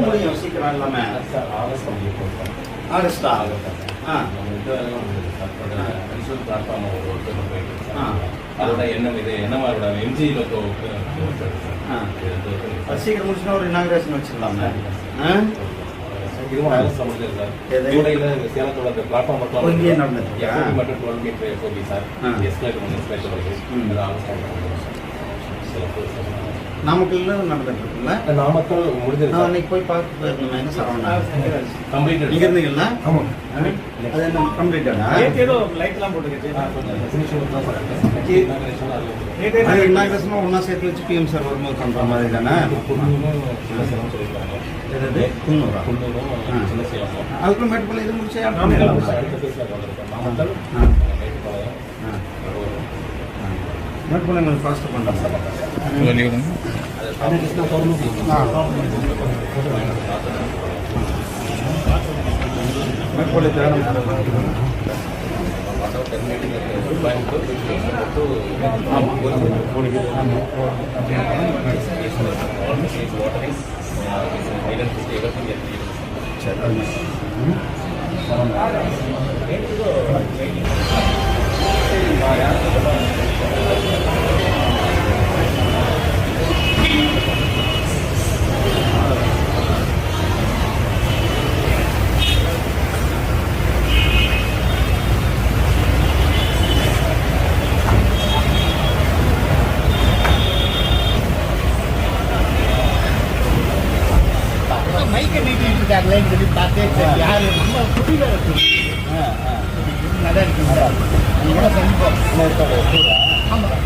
முடியும் சீக்கிரம் எல்லாமே? ஆகஸ்டா? அதோட என்ன இது என்னமாரோட எம்ஜியில் சீக்கிரம் முடிச்சுன்னா ஒரு இனாகிரேஷன் வச்சிடலாமே. இதுவும் ஆகஸ்ட்ல முடிஞ்சது சார். கூடையில் சேலத்தோட பிளாட்ஃபார்ம் மட்டும் மட்டும் 12 மீட்டர் எஃப்ஓபி சார். எஸ்கலேட்டர் ஒன்று ஸ்பெஷல் இருக்குது. ஆகஸ்ட் நாமக்கல்ல நடந்துட்டு இருக்குல்ல? நாமக்கல் முடிஞ்சது. நான் அன்னைக்கு போய் பார்த்து போயிருந்தேன். என்ன சரவணா கம்ப்ளீட்டட். நீங்க இருந்தீங்களா? ஆமா. அது என்ன கம்ப்ளீட்டடா? ஏதோ லைட்லாம் போட்டுக்கிச்சு. அது இனாகிரேஷன் ஒண்ணா சேர்த்து வச்சு பிஎம் சார் வரும்போது பண்ற மாதிரி தானே? எது குன்னூரா? சின்ன சேலம். அதுக்குள்ள மேட்டுப்பாளையம் இது முடிச்சே மேட்டுப்பாளையம் கொஞ்சம் ஃபாஸ்ட்டாக பண்ணுறாங்க சார். மேட்டுப்பாளையம் மைக்கை நீட்டிட்டு இருக்காங்களேன்னு சொல்லி பார்த்தே சரி யாரு நம்ம புரியல இருக்கு. நல்லா இருக்கு. சந்திப்போம். ஆமாம்.